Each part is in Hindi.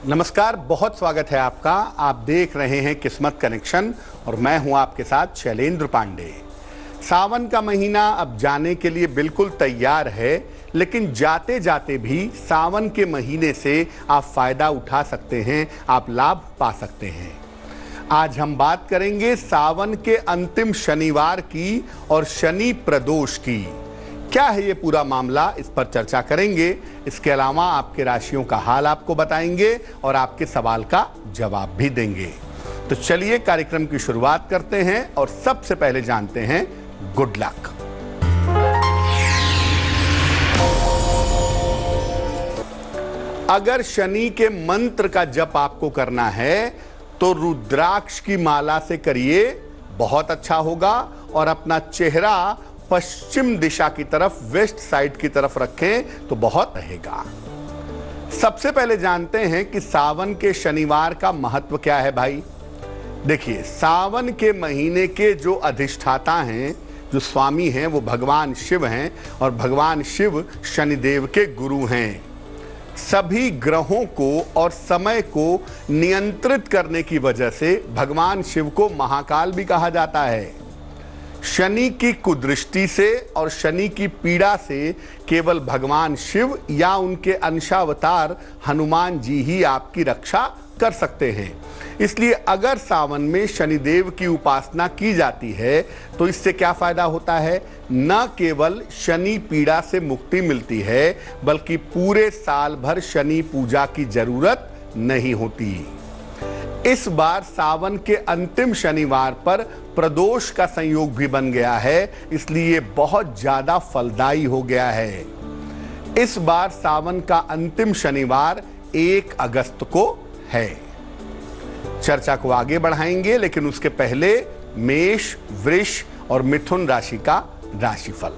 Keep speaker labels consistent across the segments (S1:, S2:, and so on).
S1: नमस्कार, बहुत स्वागत है आपका। आप देख रहे हैं किस्मत कनेक्शन और मैं हूं आपके साथ शैलेंद्र पांडे। सावन का महीना अब जाने के लिए बिल्कुल तैयार है, लेकिन जाते जाते भी सावन के महीने से आप फायदा उठा सकते हैं, आप लाभ पा सकते हैं। आज हम बात करेंगे सावन के अंतिम शनिवार की और शनि प्रदोष की। क्या है ये पूरा मामला, इस पर चर्चा करेंगे। इसके अलावा आपके राशियों का हाल आपको बताएंगे और आपके सवाल का जवाब भी देंगे। तो चलिए कार्यक्रम की शुरुआत करते हैं और सबसे पहले जानते हैं गुड लक। अगर शनि के मंत्र का जप आपको करना है तो रुद्राक्ष की माला से करिए, बहुत अच्छा होगा। और अपना चेहरा पश्चिम दिशा की तरफ, वेस्ट साइड की तरफ रखें तो बहुत रहेगा। सबसे पहले जानते हैं कि सावन के शनिवार का महत्व क्या है भाई। देखिए, सावन के महीने के जो अधिष्ठाता हैं, जो स्वामी हैं, वो भगवान शिव हैं और भगवान शिव शनिदेव के गुरु हैं। सभी ग्रहों को और समय को नियंत्रित करने की वजह से भगवान शिव को महाकाल भी कहा जाता है। शनि की कुदृष्टि से और शनि की पीड़ा से केवल भगवान शिव या उनके अंशावतार हनुमान जी ही आपकी रक्षा कर सकते हैं। इसलिए अगर सावन में शनिदेव की उपासना की जाती है तो इससे क्या फायदा होता है, न केवल शनि पीड़ा से मुक्ति मिलती है, बल्कि पूरे साल भर शनि पूजा की जरूरत नहीं होती। इस बार सावन के अंतिम शनिवार पर प्रदोष का संयोग भी बन गया है, इसलिए बहुत ज्यादा फलदायी हो गया है। इस बार सावन का अंतिम शनिवार 1 अगस्त को है। चर्चा को आगे बढ़ाएंगे, लेकिन उसके पहले मेष, वृष और मिथुन राशि का राशिफल।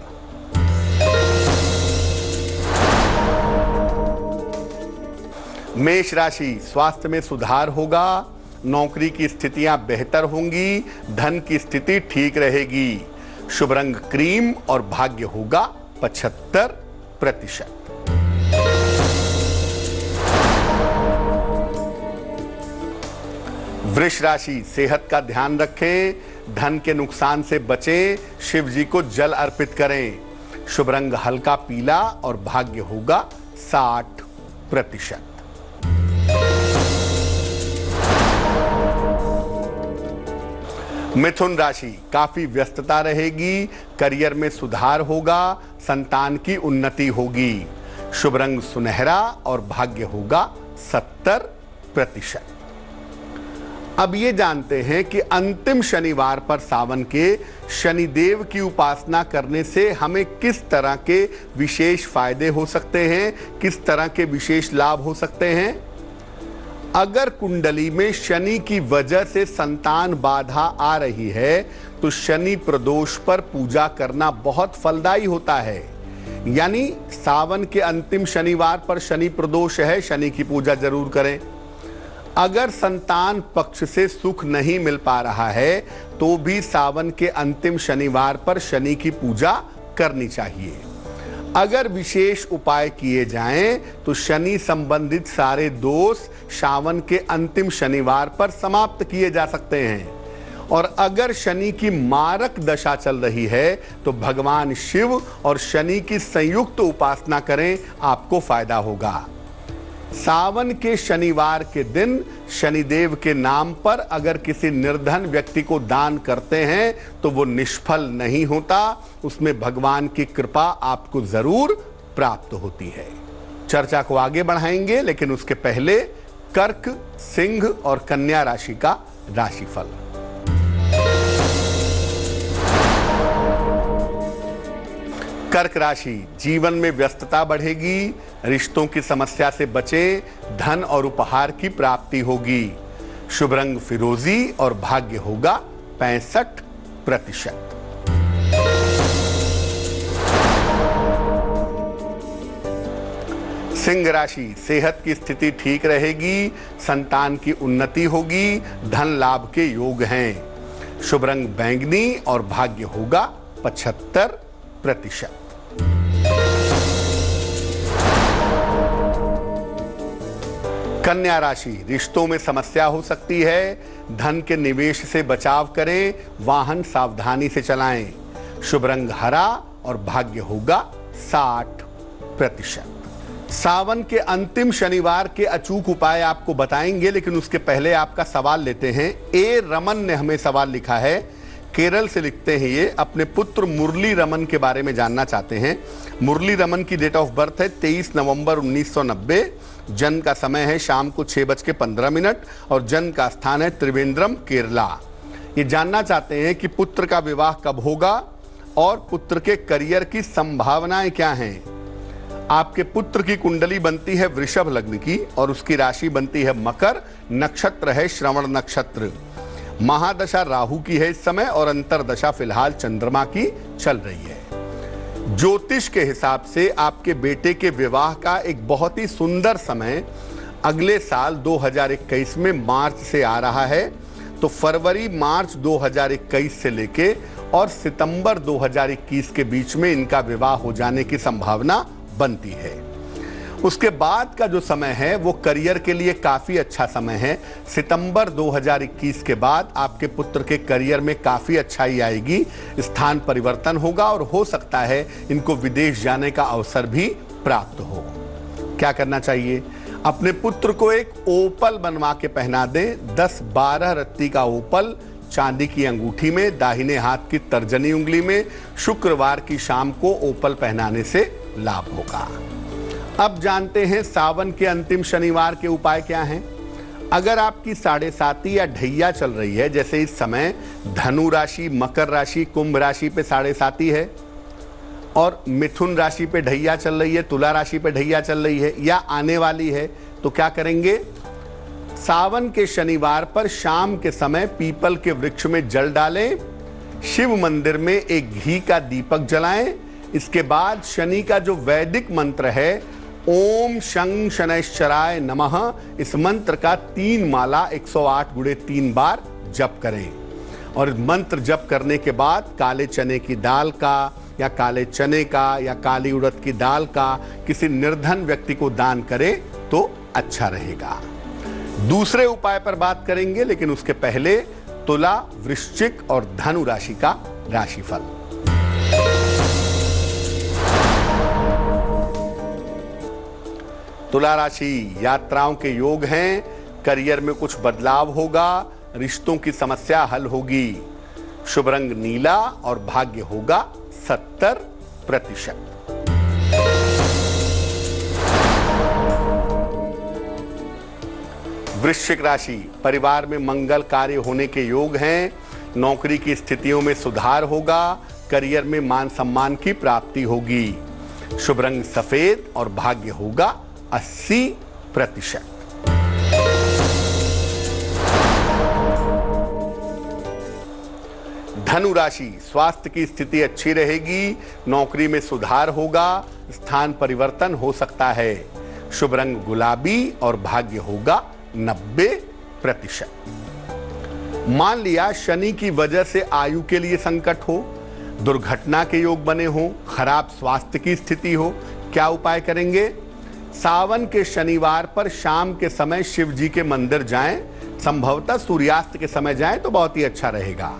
S1: मेष राशि, स्वास्थ्य में सुधार होगा, नौकरी की स्थितियां बेहतर होंगी, धन की स्थिति ठीक रहेगी। शुभ रंग क्रीम और भाग्य होगा 75%। वृष राशि, सेहत का ध्यान रखें, धन के नुकसान से बचें, शिव जी को जल अर्पित करें। शुभ रंग हल्का पीला और भाग्य होगा 60%। मिथुन राशि, काफी व्यस्तता रहेगी, करियर में सुधार होगा, संतान की उन्नति होगी। शुभ रंग सुनहरा और भाग्य होगा 70%। अब ये जानते हैं कि अंतिम शनिवार पर सावन के शनिदेव की उपासना करने से हमें किस तरह के विशेष फायदे हो सकते हैं, किस तरह के विशेष लाभ हो सकते हैं। अगर कुंडली में शनि की वजह से संतान बाधा आ रही है तो शनि प्रदोष पर पूजा करना बहुत फलदायी होता है। यानी सावन के अंतिम शनिवार पर शनि प्रदोष है, शनि की पूजा जरूर करें। अगर संतान पक्ष से सुख नहीं मिल पा रहा है तो भी सावन के अंतिम शनिवार पर शनि की पूजा करनी चाहिए। अगर विशेष उपाय किए जाएं तो शनि संबंधित सारे दोष सावन के अंतिम शनिवार पर समाप्त किए जा सकते हैं। और अगर शनि की मारक दशा चल रही है तो भगवान शिव और शनि की संयुक्त उपासना करें, आपको फायदा होगा। सावन के शनिवार के दिन शनिदेव के नाम पर अगर किसी निर्धन व्यक्ति को दान करते हैं तो वो निष्फल नहीं होता, उसमें भगवान की कृपा आपको जरूर प्राप्त होती है। चर्चा को आगे बढ़ाएंगे, लेकिन उसके पहले कर्क, सिंह और कन्या राशि का राशिफल। कर्क राशि, जीवन में व्यस्तता बढ़ेगी, रिश्तों की समस्या से बचें, धन और उपहार की प्राप्ति होगी। शुभ रंग फिरोजी और भाग्य होगा 65%। सिंह राशि, सेहत की स्थिति ठीक रहेगी, संतान की उन्नति होगी, धन लाभ के योग हैं। शुभ रंग बैंगनी और भाग्य होगा 75%। कन्या राशि, रिश्तों में समस्या हो सकती है, धन के निवेश से बचाव करें, वाहन सावधानी से चलाएं। शुभ रंग हरा और भाग्य होगा 60%। सावन के अंतिम शनिवार के अचूक उपाय आपको बताएंगे, लेकिन उसके पहले आपका सवाल लेते हैं। ए रमन ने हमें सवाल लिखा है, केरल से लिखते हैं ये, अपने पुत्र मुरली रमन के बारे में जानना चाहते हैं। मुरली रमन की डेट ऑफ बर्थ है 23 नवंबर 1990। जन्म का समय है शाम को 6:15 और जन्म का स्थान है त्रिवेंद्रम, केरला। ये जानना चाहते हैं कि पुत्र का विवाह कब होगा और पुत्र के करियर की संभावनाएं क्या हैं। आपके पुत्र की कुंडली बनती है वृषभ लग्न की और उसकी राशि बनती है मकर, नक्षत्र है श्रवण नक्षत्र। महादशा राहु की है इस समय और अंतरदशा फिलहाल चंद्रमा की चल रही है। ज्योतिष के हिसाब से आपके बेटे के विवाह का एक बहुत ही सुंदर समय अगले साल 2021 में मार्च से आ रहा है। तो फरवरी मार्च 2021 से लेके और सितंबर 2021 के बीच में इनका विवाह हो जाने की संभावना बनती है। उसके बाद का जो समय है वो करियर के लिए काफी अच्छा समय है। सितंबर 2021 के बाद आपके पुत्र के करियर में काफी अच्छाई आएगी, स्थान परिवर्तन होगा और हो सकता है इनको विदेश जाने का अवसर भी प्राप्त हो। क्या करना चाहिए? अपने पुत्र को एक ओपल बनवा के पहना दें। 10-12 रत्ती का ओपल चांदी की अंगूठी में, दाहिने हाथ की तर्जनी उंगली में, शुक्रवार की शाम को ओपल पहनाने से लाभ होगा। अब जानते हैं सावन के अंतिम शनिवार के उपाय क्या हैं। अगर आपकी 7.5 या ढैया चल रही है, जैसे इस समय धनु राशि, मकर राशि, कुंभ राशि पे 7.5 है और मिथुन राशि पे ढैया चल रही है, तुला राशि पे ढैया चल रही है या आने वाली है, तो क्या करेंगे? सावन के शनिवार पर शाम के समय पीपल के वृक्ष में जल डालें, शिव मंदिर में एक घी का दीपक जलाएं। इसके बाद शनि का जो वैदिक मंत्र है ओम शं शनैश्चराय नमः, इस मंत्र का 3 माला 108 गुणे 3 बार जप करें। और मंत्र जप करने के बाद काले चने की दाल का या काले चने का या काली उड़द की दाल का किसी निर्धन व्यक्ति को दान करें तो अच्छा रहेगा। दूसरे उपाय पर बात करेंगे, लेकिन उसके पहले तुला, वृश्चिक और धनु राशि का राशिफल। तुला राशि, यात्राओं के योग हैं, करियर में कुछ बदलाव होगा, रिश्तों की समस्या हल होगी। शुभ रंग नीला और भाग्य होगा 70%। वृश्चिक राशि, परिवार में मंगल कार्य होने के योग हैं, नौकरी की स्थितियों में सुधार होगा, करियर में मान सम्मान की प्राप्ति होगी। शुभ रंग सफेद और भाग्य होगा 80%। धनु राशि, स्वास्थ्य की स्थिति अच्छी रहेगी, नौकरी में सुधार होगा, स्थान परिवर्तन हो सकता है। शुभ रंग गुलाबी और भाग्य होगा 90%। मान लिया शनि की वजह से आयु के लिए संकट हो, दुर्घटना के योग बने हो, खराब स्वास्थ्य की स्थिति हो, क्या उपाय करेंगे? सावन के शनिवार पर शाम के समय शिव जी के मंदिर जाएं, संभवतः सूर्यास्त के समय जाएं तो बहुत ही अच्छा रहेगा।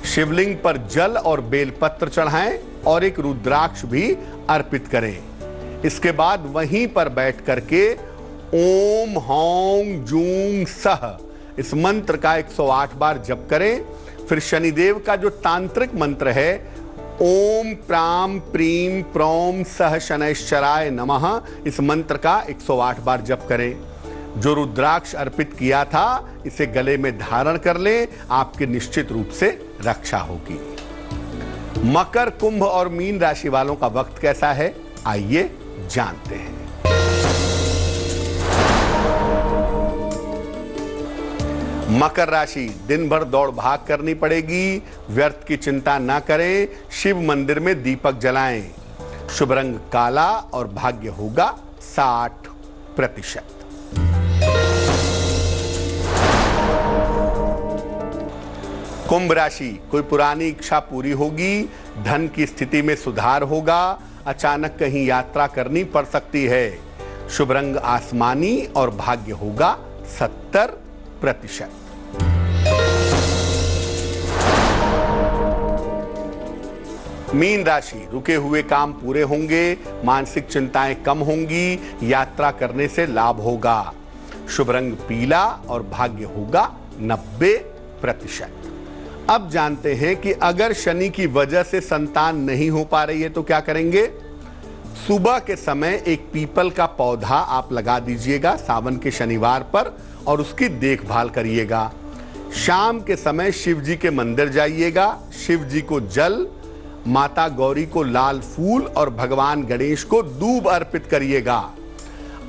S1: शिवलिंग पर जल और बेलपत्र चढ़ाएं और एक रुद्राक्ष भी अर्पित करें। इसके बाद वहीं पर बैठ करके ओम हौं जूं सह इस मंत्र का 108 बार जप करें। फिर शनिदेव का जो तांत्रिक मंत्र है ओम प्राम प्रीम प्रौम सह शनैश्चराय नमः, इस मंत्र का 108 बार जप करें। जो रुद्राक्ष अर्पित किया था इसे गले में धारण कर लें, आपकी निश्चित रूप से रक्षा होगी। मकर, कुंभ और मीन राशि वालों का वक्त कैसा है, आइए जानते हैं। मकर राशि, दिन भर दौड़ भाग करनी पड़ेगी, व्यर्थ की चिंता ना करें, शिव मंदिर में दीपक जलाएं। शुभ रंग काला और भाग्य होगा 60%। कुंभ राशि, कोई पुरानी इच्छा पूरी होगी, धन की स्थिति में सुधार होगा, अचानक कहीं यात्रा करनी पड़ सकती है। शुभ रंग आसमानी और भाग्य होगा 70%। मीन राशि, रुके हुए काम पूरे होंगे, मानसिक चिंताएं कम होंगी, यात्रा करने से लाभ होगा। शुभ रंग पीला और भाग्य होगा 90%। अब जानते हैं कि अगर शनि की वजह से संतान नहीं हो पा रही है तो क्या करेंगे। सुबह के समय एक पीपल का पौधा आप लगा दीजिएगा सावन के शनिवार पर और उसकी देखभाल करिएगा। शाम के समय शिव जी के मंदिर जाइएगा, शिव जी को जल, माता गौरी को लाल फूल और भगवान गणेश को दूब अर्पित करिएगा।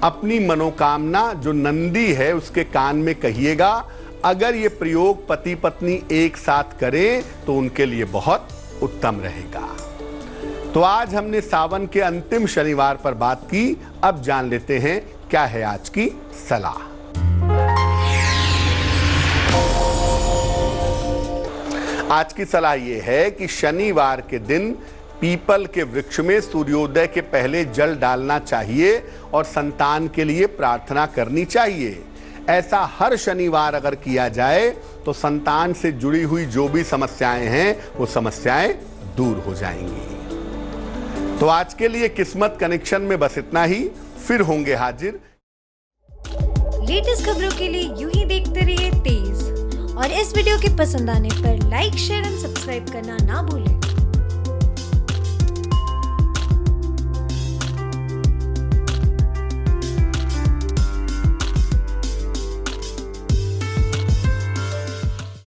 S1: अपनी मनोकामना जो नंदी है उसके कान में कहिएगा। अगर ये प्रयोग पति पत्नी एक साथ करें तो उनके लिए बहुत उत्तम रहेगा। तो आज हमने सावन के अंतिम शनिवार पर बात की। अब जान लेते हैं क्या है आज की सलाह। आज की सलाह यह है कि शनिवार के दिन पीपल के वृक्ष में सूर्योदय के पहले जल डालना चाहिए और संतान के लिए प्रार्थना करनी चाहिए। ऐसा हर शनिवार अगर किया जाए तो संतान से जुड़ी हुई जो भी समस्याएं हैं वो समस्याएं दूर हो जाएंगी। तो आज के लिए किस्मत कनेक्शन में बस इतना ही, फिर होंगे हाजिर।
S2: लेटेस्ट खबरों के लिए यूं ही देखते रहिए तेज, और इस वीडियो के पसंद आने पर लाइक, शेयर एंड सब्सक्राइब करना ना भूलें।